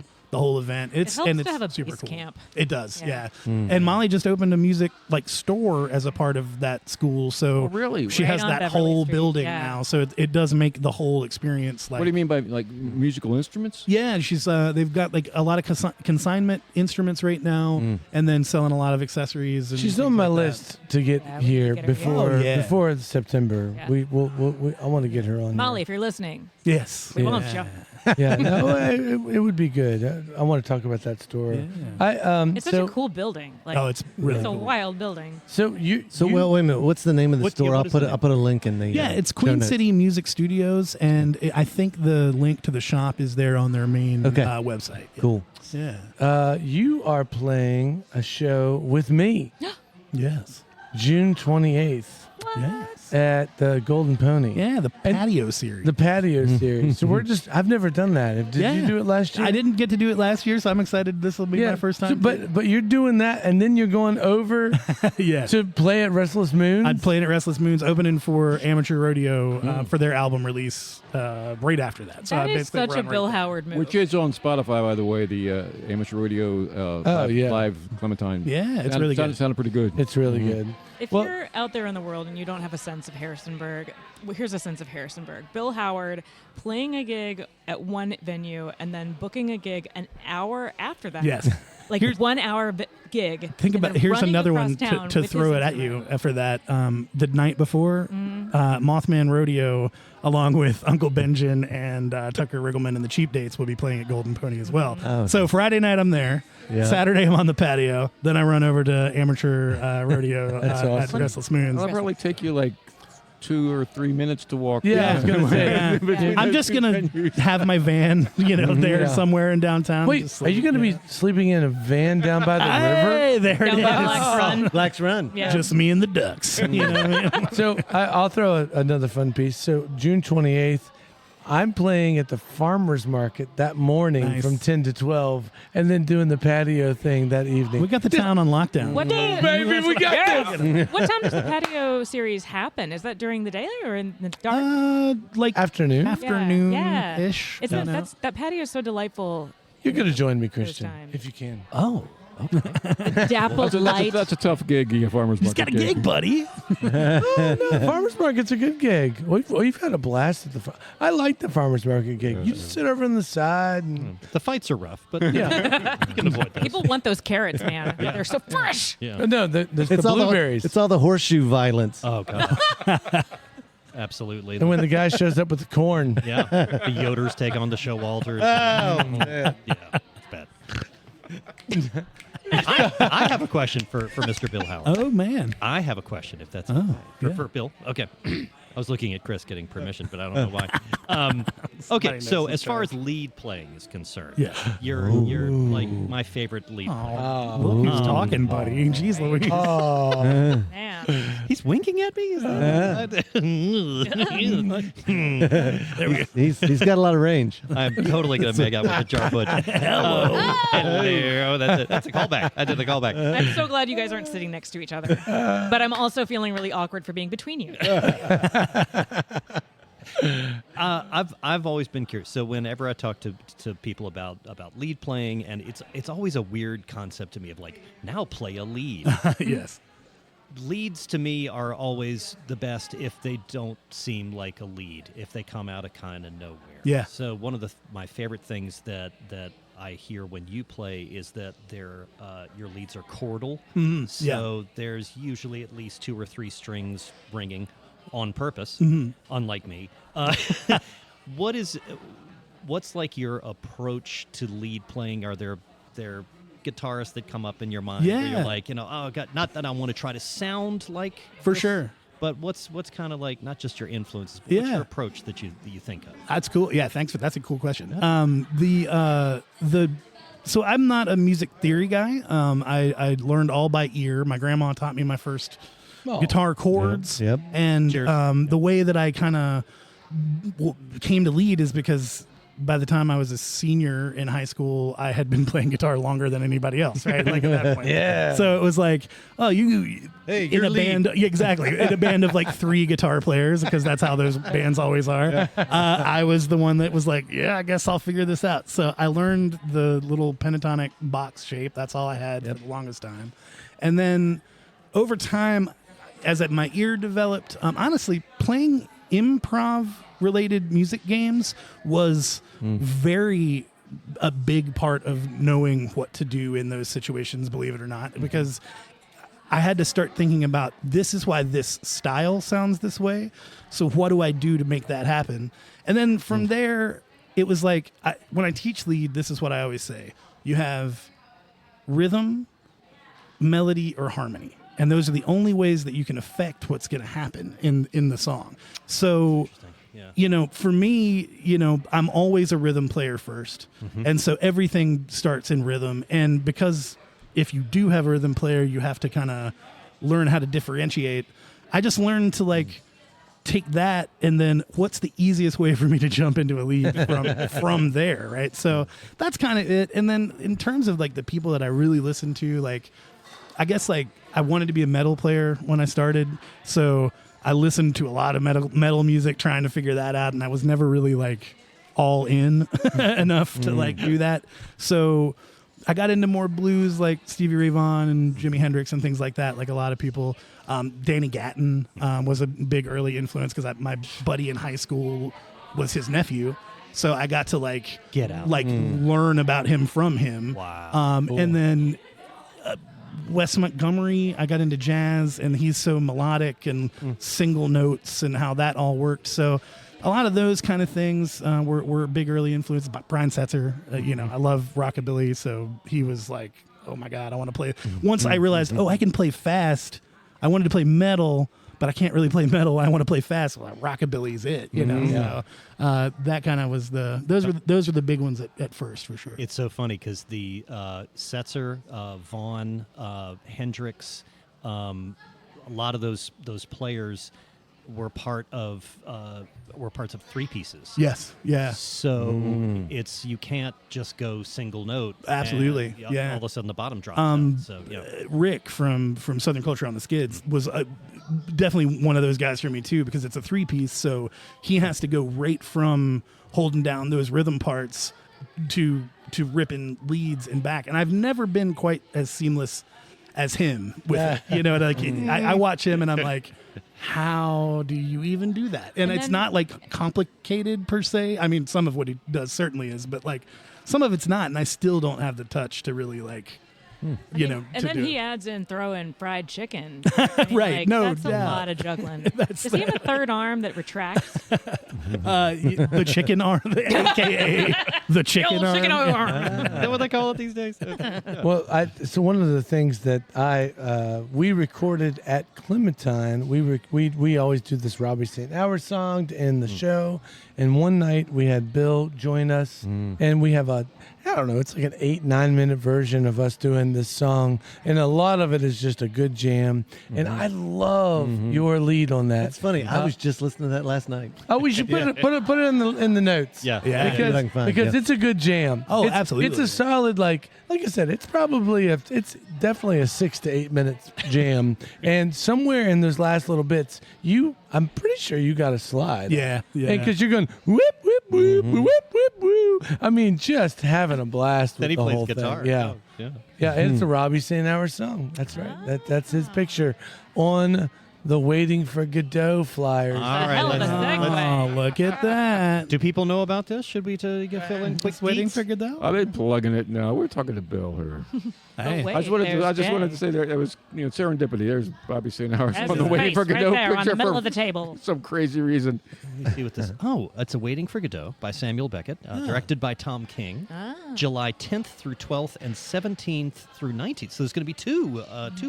event. It helps to have a super base cool. camp. It does, yeah. And Molly just opened a music store as a part of that school, so really? she Right has on that Beverly whole Street, building yeah. now. So it does make the whole experience like. What do you mean by like musical instruments? Yeah, she's they've got like a lot of consignment instruments right now, and then selling a lot of accessories. And She's things on my like that. list to get Yeah, we here can get her, before September. Yeah. We I want to get her on. Molly, here. if you're listening, Yes, we want you. Yeah, no, it would be good. I want to talk about that store. Yeah. It's such a cool building. Like, it's really it's a cool. wild building. So you. Well, wait a minute. What's the name of the store? what I'll is put the I'll put a link in the Yeah, it's show Queen notes. City Music Studios, and I think the link to the shop is there on their main website. Cool. Yeah. You are playing a show with me, Yes. June 28th Yes. at the Golden Pony. Yeah, the patio series. The patio series. So I've never done that. Did you do it last year? I didn't get to do it last year, so I'm excited. This will be my first time. So, but you're doing that, and then you're going over yeah. to play at Restless Moon. I'd played at Restless Moons, opening for Amateur Rodeo for their album release right after that. So That I is basically such a run right Bill there. Howard move. Which is on Spotify, by the way, the Amateur Rodeo live Clementine. Yeah, it's really good. Sounded pretty good. It's really good. If Well- you're out there in the world and you don't have a sense of Harrisonburg, well, here's a sense of Harrisonburg. Bill Howard playing a gig at one venue and then booking a gig an hour after that. Yes. Like Here's- 1 hour gig. Think and about then here's running another across one town to with throw his it at you instrument. for that. The night before, Mothman Rodeo, along with Uncle Benjamin and Tucker Riggleman and the Cheap Dates, will be playing at Golden Pony as well. Oh, So Friday night I'm there. Yeah. Saturday I'm on the patio. Then I run over to Amateur Rodeo That's at awesome. Restless Moons. It'll probably take you like 2 or 3 minutes to walk. Yeah, I was gonna say. Yeah. Between I'm those just two gonna venues. have my van, there Yeah. somewhere in downtown. Wait, Just are you going to be sleeping in a van down by the river? Hey, there it Down by is. Black's Run. Black's Run. Yeah. Just me and the ducks. You know what I mean? So I'll throw another fun piece. So June 28th, I'm playing at the farmer's market that morning Nice. from 10 to 12, and then doing the patio thing that evening. We got the town on lockdown. What day? Baby, we got this! What time does the patio series happen? Is that during the day or in the dark? Like Afternoon. afternoon-ish. It's you know? that patio is so delightful. You're going to join me, Christian, time. if you can. Oh, Dappled light. That's a tough gig, a farmer's He's market got a gig, buddy. No, farmers market's a good gig. We've had a blast at the. I like the farmers market gig. You just sit over on the side and The fights are rough, but yeah, you can avoid those. People want those carrots, man. They're so fresh. Yeah. no, there's It's the all blueberries. it's all the horseshoe violence. Oh god. Absolutely. and when the guy shows up with the corn. Yeah. The Yoders take on the Showalters. Oh, man. Yeah, it's bad. I have a question for Mr. Bill Howard. Oh man. I have a question, if that's Oh, okay. yeah. For Bill. Okay. I was looking at Chris getting permission, but I don't know why. Okay, so as far as lead playing is concerned, Yeah. you're like my favorite lead player. Look who's talking, buddy. Jeez Louise. Oh, Man. He's winking at me? Is that He's got a lot of range. I'm totally going to make out with a jar butch. Hello. That's it. That's a callback. I did the callback. I'm so glad you guys aren't sitting next to each other. But I'm also feeling really awkward for being between you. I've always been curious. So whenever I talk to people about lead playing, and it's always a weird concept to me of like, now play a lead. Yes. Leads to me are always the best if they don't seem like a lead, if they come out of kind of nowhere. Yeah. So one of my favorite things that I hear when you play is that your leads are chordal. So there's usually at least 2 or 3 strings ringing on purpose, unlike me. What's like your approach to lead playing? Are there guitarists that come up in your mind where Yeah. you're like, oh God, not that I want to try to sound like For this, sure. but what's kind of like not just your influences, but what's Yeah. your approach that you think of? That's cool. Yeah, thanks that's a cool question. So I'm not a music theory guy. I learned all by ear. My grandma taught me my first guitar chords. Yep. And Cheers. the way that I kind of came to lead is because by the time I was a senior in high school, I had been playing guitar longer than anybody else, right? Like at that point. Yeah. So it was like, oh, Hey, in you're a lead. band, yeah, exactly, in a band of like 3 guitar players, because that's how those bands always are. I was the one that was like, yeah, I guess I'll figure this out. So I learned the little pentatonic box shape. That's all I had for the longest time. And then over time, as my ear developed, honestly, playing improv related music games was very a big part of knowing what to do in those situations, believe it or not, because I had to start thinking about, this is why this style sounds this way, so what do I do to make that happen? And then from there, it was like, when I teach lead, this is what I always say: you have rhythm, melody, or harmony. And those are the only ways that you can affect what's going to happen in the song. So, Yeah. for me, I'm always a rhythm player first. And so everything starts in rhythm. And because if you do have a rhythm player, you have to kind of learn how to differentiate. I just learned to take that, and then what's the easiest way for me to jump into a lead from there, right? So that's kind of it. And then in terms of the people that I really listen to, I guess I wanted to be a metal player when I started, so I listened to a lot of metal music trying to figure that out, and I was never really all in enough to do that. So I got into more blues like Stevie Ray Vaughan and Jimi Hendrix and things like that, like a lot of people. Danny Gatton was a big early influence because my buddy in high school was his nephew. So I got to Get out. learn about him from him. Wow. And then Wes Montgomery, I got into jazz, and he's so melodic and single notes and how that all worked. So a lot of those kind of things were big early influences. Brian Setzer, I love rockabilly, so he was like, oh my God, I want to play. Once I realized, I can play fast. I wanted to play metal, but I can't really play metal. I want to play fast. Well, rockabilly's it, So that kind of was those were the big ones at first, for sure. It's so funny because the Setzer, Vaughn, Hendrix, a lot of those players were parts of 3 pieces. Yes, yeah. So you can't just go single note. Absolutely, and, yeah. All of a sudden the bottom drops out. So Rick from Southern Culture on the Skids was definitely one of those guys for me too, because it's a 3-piece, so he has to go right from holding down those rhythm parts to ripping leads and back, and I've never been quite as seamless as him with it. You know, like I watch him and I'm like, how do you even do that? And it's then- not like complicated per se. I mean, some of what he does certainly is, but like some of it's not, and I still don't have the touch to really like, you know. And to then do he it. adds in throwing fried chicken. I mean, Right, like, no that's a doubt. lot of juggling. That's Does he have a third arm that retracts? The chicken arm, aka the chicken Old arm. chicken arm. Is that what they call it these days? Well, so one of the things that we recorded at Clementine, we always do this Robbie St. Hour song to end the show, and one night we had Bill join us, and we have it's like an 8-9 minute version of us doing this song, and a lot of it is just a good jam, and I love your lead on that. That's funny. I was just listening to that last night. Oh, we should put it in the notes. Yeah. Yeah. because I can find it, because yeah. it's a good jam. Oh, It's- absolutely. It's a solid like I said. It's definitely a 6 to 8 minutes jam, and somewhere in those last little bits, I'm pretty sure you got a slide. Yeah, yeah. Because you're going whip whip whoop whip whip woo. I mean, just having a blast with Then he the plays whole guitar. thing. Yeah. Yeah. Yeah, and it's a Robbie St. Hour song. That's right. That's his picture on the Waiting for Godot flyers. All A right, hell of a let's- segue. Oh, look at that. Do people know about this? Should we fill in quick Just waiting deets? for Godot. I've been plugging it now. We're talking to Bill here. Hey. wait. I just wanted There's to say there was serendipity. There's Bobby St. Hours That's on the his Waiting face for right Godot there on picture the middle for of the table. some crazy reason. Let me see what this is. Oh, it's a Waiting for Godot by Samuel Beckett, directed by Tom King. July 10th through 12th and 17th through 19th. So there's going to be two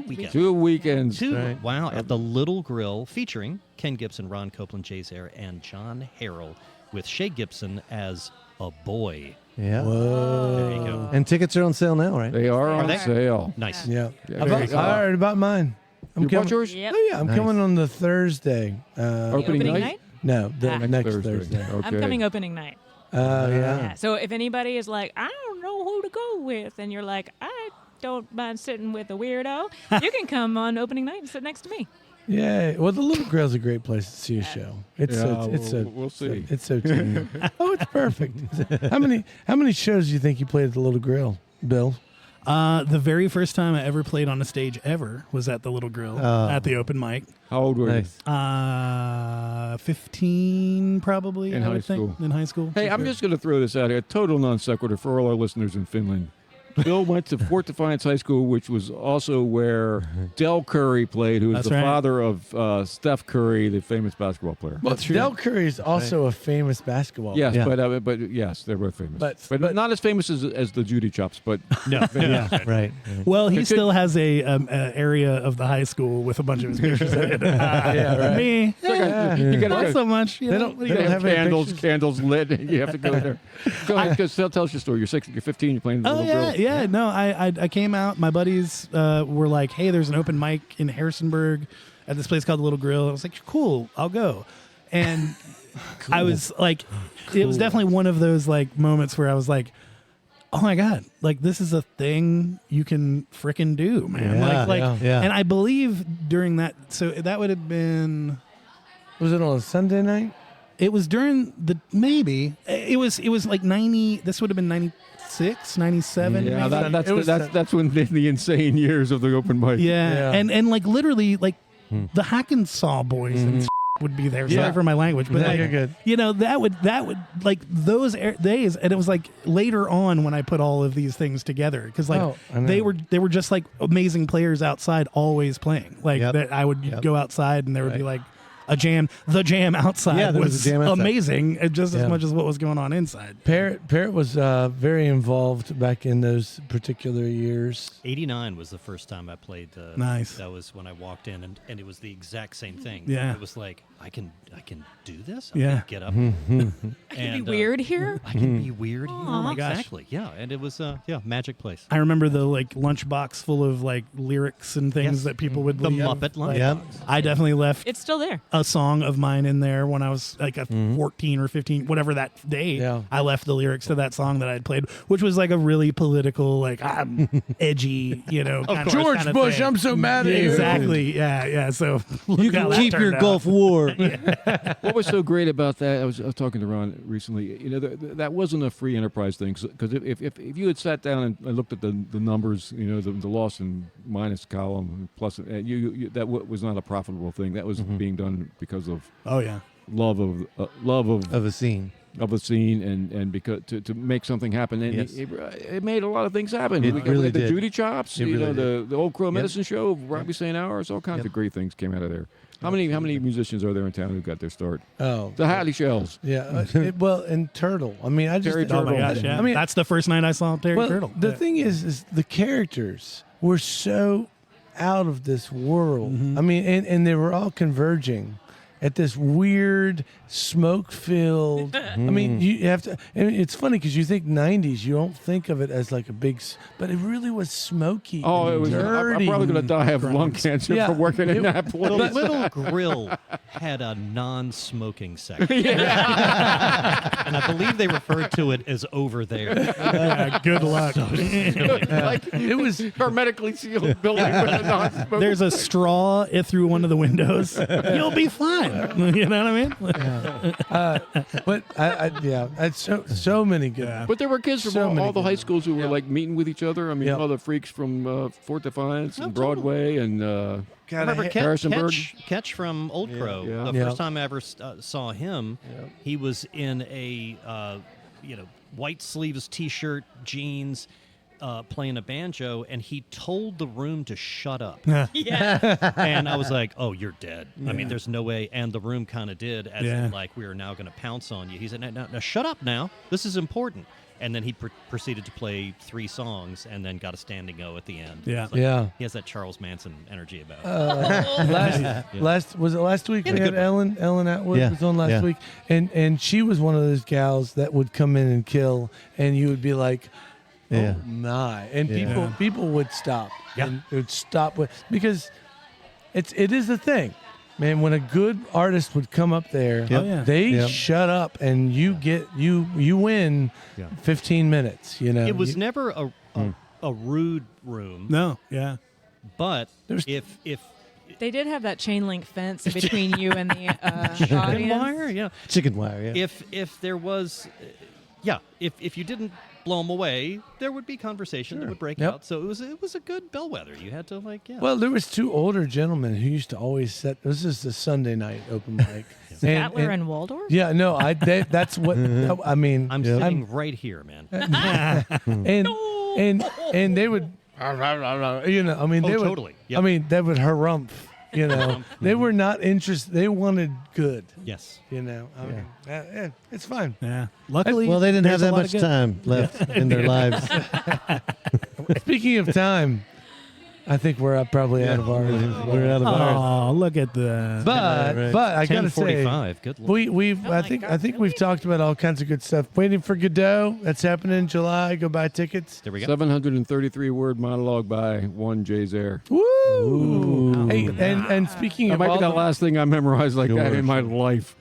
weekends. 2 weekends. Two. Wow, at the Little Grill, featuring Ken Gibson, Ron Copeland, Jay Zare, and John Harrell, with Shay Gibson as a boy. Yeah. There you go. And tickets are on sale now, right? They are on they? sale. Nice. Yeah. Yeah, I very cool. already bought mine. I'm You bought coming. yours? Yep. Oh yeah, I'm Nice. coming on the Thursday. Opening night? No, the Ah. next Thursday. Okay. I'm coming opening night. Yeah. Yeah. So if anybody is like, I don't know who to go with, and you're like, I don't mind sitting with a weirdo, you can come on opening night and sit next to me. Yeah. Well, the Little Grill's a great place to see a show. It's Yeah, so we'll see. It's so teeny. Oh, it's perfect. How many shows do you think you played at the Little Grill, Bill? The very first time I ever played on a stage ever was at the Little Grill at the open mic. How old were Nice. 15 probably. In I high would think. school. In high school. you? Hey, I'm just going to throw this out here. Total non sequitur for all our listeners in Finland. Bill went to Fort Defiance High School, which was also where Del Curry played, who was That's the right. father of Steph Curry, the famous basketball player. Well, Del Curry is also a famous basketball Yes, Yeah. but yes, they're both famous. But- not as famous as the Judy Chops, but No. Yeah, right. Well, he Could- still has a area of the high school with a bunch of his pictures in it. right. Me, you not gotta so much. You They know, don't- what do they you don't got? have any candles, pictures? candles lit. And you have to go there. Go ahead, because tell us your story. You're 15. You're playing the Oh little yeah, girl. yeah. No, I came out. My buddies were like, "Hey, there's an open mic in Harrisonburg at this place called the Little Grill." I was like, "Cool, I'll go." And I was like, it was definitely one of those like moments where I was like, "Oh my god, like this is a thing you can frickin' do, man!" Yeah, like, yeah. And I believe during that, so that would have been. Was it on a Sunday night? It was during the maybe it was like 90. This would have been 96, 97. Yeah, maybe. that's when the insane years of the open mic. Yeah. Yeah. And like literally like the Hackensaw boys and would be there. Sorry Yeah. for my language, but Yeah, like, you're good. you know, that would like those days, and it was like later on when I put all of these things together because like Oh, I know. they were just like amazing players outside always playing. Like Yep. that I would Yep. go outside and there would be like a jam. The jam outside Yeah, there was was a jam outside. amazing, just as Yeah. much as what was going on inside. Parrot was very involved back in those particular years. 89 was the first time I played. Nice. That was when I walked in, and it was the exact same thing. Yeah. It was like, I can do this? Yeah. I can get up. and, It'd be weird here. I can be weird. Oh my gosh. Exactly. Yeah. And it was, magic place. I remember the like lunchbox full of like lyrics and things Yes. that people would The leave. Muppet lunch. Yep. I definitely left It's still there. a a song of mine in there when I was like a 14 or 15, whatever that day. Yeah. I left the lyrics to that song that I'd played, which was like a really political, like edgy, kind of George kind of Bush, thing. I'm so mad at you. Exactly. Yeah. So You can keep your Gulf War. What was so great about that? I was talking to Ron recently. That wasn't a free enterprise thing. Because if you had sat down and looked at the numbers, the loss and minus column and plus, that was not a profitable thing. That was being done because of love of a scene. of a scene and because to make something happen, and Yes. it made a lot of things happen. It We got really the did. Judy Chops, It really the Old Crow Medicine Show, Robbie St. Hours, all kinds of great things came out of there. How many musicians are there in town who got their start? Oh, The Hattie Shells. yeah. Well, and Turtle. I mean, I just. Terry Oh my Turtle. gosh, yeah. I mean, that's the first night I saw Terry well, Turtle. the thing is the characters were so out of this world. I mean, and they were all converging at this weird smoke-filled. I mean, you have to. And it's funny because you think '90s, you don't think of it as like a big, but it really was smoky. Oh, and it was. I'm dirty. probably going to die of lung cancer Yeah. for working in that The place. little grill had a non-smoking section. And I believe they referred to it as over there. Yeah, good luck. It was hermetically sealed building with a non-smoking. There's a straw through one of the windows. You'll be fine. You know what I mean? But it's so many good. But there were kids from So many all the good high ones. schools who were like meeting with each other. I mean, Yeah. all the freaks from Fort Defiance and totally. Broadway and God, Remember Harrisonburg? Catch from Old Crow. Yeah. The Yeah. first time I ever saw him, he was in a white sleeves T-shirt, jeans, playing a banjo, and he told the room to shut up. Yeah. And I was like, "Oh, you're dead." I mean, there's no way. And the room kind of did, as in like, we are now going to pounce on you. He said, "No, shut up now. This is important." And then he proceeded to play 3 songs, and then got a standing O at the end. Yeah. It's like, Yeah. He has that Charles Manson energy about it. Last was it last week? In We a had good way. Ellen Atwood Yeah. was on last Yeah. week, and she was one of those gals that would come in and kill, and you would be like, "Oh Yeah. my!" And Yeah. people would stop. Yeah. And it would stop because it is the thing, man. When a good artist would come up there, Yep. Oh, yeah. they Yep. shut up, and you win 15 minutes. It was never a rude room, No, yeah. but There's- if They did have that chain link fence between you and the chicken audience. wire, yeah. Chicken wire, yeah. If there was, if you didn't blow them away, there would be conversation that would break Yep. out. So it was a good bellwether. You had to Well, there was 2 older gentlemen who used to always set. This is the Sunday night open mic. Statler and Waldorf? Yeah, no, that's what I mean. I'm sitting right here, man. and they would, I mean, they would, totally. Yep. I mean, they would harumph. They were not interested. They wanted good. Yes. I mean, it's fine. Yeah. Luckily, Well, they didn't have there's a that lot much of good- time left in their lives. Speaking of time, I think we're probably out of ours. We're out of ours. Oh, look at the. But Right. I gotta say, 10:45. Good Lord. we've Oh I my think God, I think really? we've talked about all kinds of good stuff. Waiting for Godot. That's happening in July. Go buy tickets. There we go. 733-word monologue by one Jay Zare. Woo! Hey, and speaking That of might all be the the, last thing I memorized like that Yours. in my life.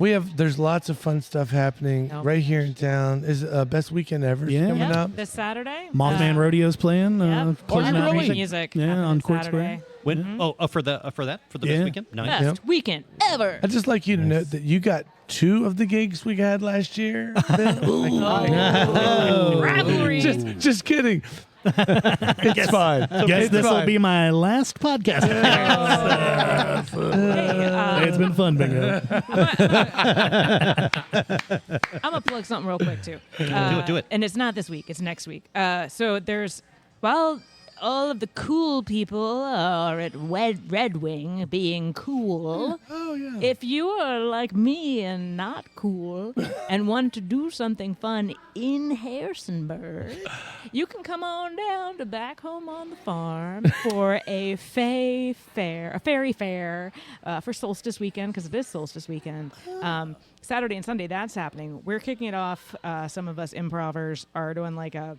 there's lots of fun stuff happening No. right here in town. Is best weekend ever Yeah. coming Yeah, up? this Saturday. Mothman Rodeo's playing. Yep. Closing Oh, out really? music. Music. Yeah, happening on Court Saturday. Square. When? For the Yeah. best weekend. Nice. Best Yep. weekend ever. I'd just like you to know that you got 2 of the gigs we had last year. Rivalry. just kidding. It's fine. Guess It's this will fine. be my last podcast. Hey, It's been fun, Bingo. I'm gonna plug something real quick too. Do it. And it's not this week; it's next week. So there's, well, all of the cool people are at Red Wing being cool. Oh yeah. If you are like me and not cool and want to do something fun in Harrisonburg, you can come on down to Back Home on the Farm for a fairy fair for Solstice Weekend, because it is Solstice Weekend. Saturday and Sunday, that's happening. We're kicking it off. Some of us improvers are doing like a,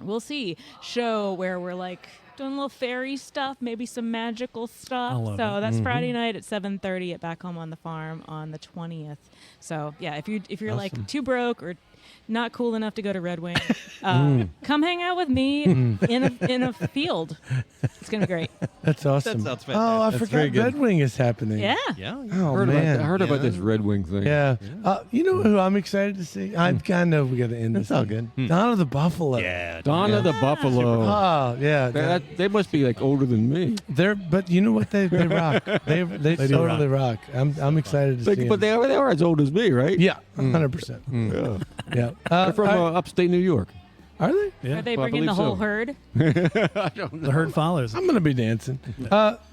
we'll see, show where we're like doing a little fairy stuff, maybe some magical stuff. I love So it. that's Friday night at 7:30 at Back Home on the Farm on the 20th. So yeah, if you're like too broke or not cool enough to go to Red Wing, come hang out with me in a field. It's gonna be great. That's awesome. sounds Oh, I fantastic. forgot Red Wing is happening. Yeah. Yeah. Oh, I man. heard about this Red Wing thing. Yeah. You know who I'm excited to see? I kind of know we got to end It's this. all good. Donna the Buffalo. Yeah. Donna the Buffalo. Oh, yeah. They must be like older than me. But you know what? They rock. They do totally rock. I'm excited to see But them. they are as old as me, right? Yeah, 100%. Yeah. Yeah. They're from upstate New York. Are they? Yeah. Are they Well, I bringing the believe whole so. herd? The herd follows. I'm gonna be dancing.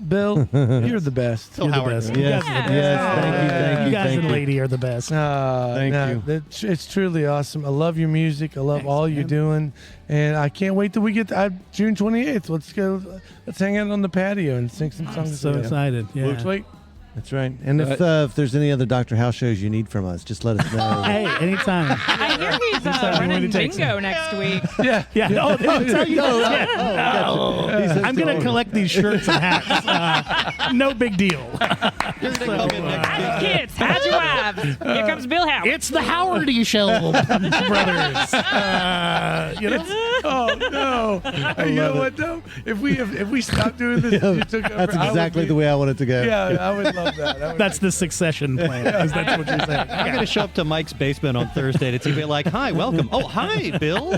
Bill, you're the best. You're the Howard. best. Yes, Yeah. yes. You guys Thank and you. lady are the best. Thank you. It's truly awesome. I love your music. I love all you're doing, and I can't wait till we get to June 28th. Let's go. Let's hang out on the patio and sing some I'm songs. so together. excited. Yeah. Looks like That's right. And if there's any other Dr. House shows you need from us, just let us know. Hey, anytime. I hear he's Anytime you want running to take bingo next week. yeah. Yeah. Oh, that's how you I'm going to collect these shirts and hats. No big deal. Kids, how'd you have? Here comes Bill Howard. It's the Howardy Show brothers. You know? Oh no! Hey, you know what though? If we stop doing this, you took over, That's exactly the way I want it to go. Yeah, I would love that. That's the succession plan. Is that's what you're saying? I'm going to show up to Mike's basement on Thursday to be like, hi, welcome. Oh, hi, Bill.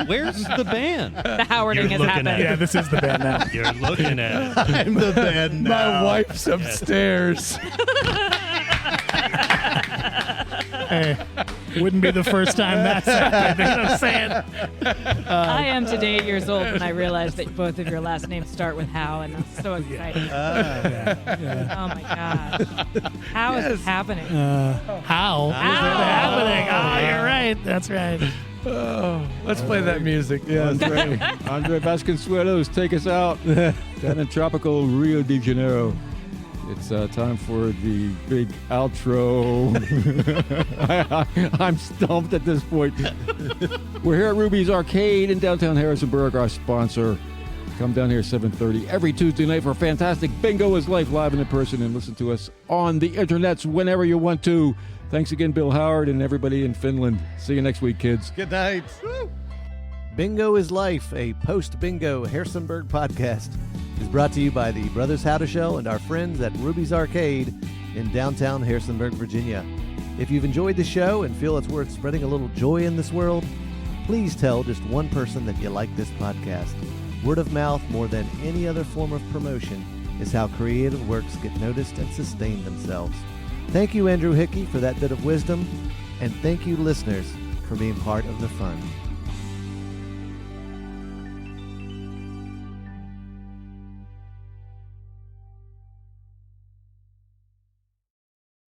Where's the band? The Howarding is happening. Yeah, this is the band now. You're looking at it. I'm the band My wife's upstairs. Hey, wouldn't be the first time that's happened. You know what I'm saying? I am today 8 years old when I realized that both of your last names start with How, and I'm so excited. Oh my gosh. How is this happening? How? Happening? Oh, you're right. That's right. Oh, let's play that music. Yeah, that's right. Andre Vasconcelos, take us out down in tropical Rio de Janeiro. It's time for the big outro. I'm stumped at this point. We're here at Ruby's Arcade in downtown Harrisonburg, our sponsor. Come down here 7:30 every Tuesday night for fantastic Bingo is Life live and in person, and listen to us on the internets whenever you want to. Thanks again, Bill Howard, and everybody in Finland. See you next week, kids. Good night. Bingo is Life, a post-bingo Harrisonburg podcast, is brought to you by the Brothers How to Show and our friends at Ruby's Arcade in downtown Harrisonburg, Virginia. If you've enjoyed the show and feel it's worth spreading a little joy in this world, please tell just one person that you like this podcast. Word of mouth, more than any other form of promotion, is how creative works get noticed and sustain themselves. Thank you, Andrew Hickey, for that bit of wisdom, and thank you, listeners, for being part of the fun.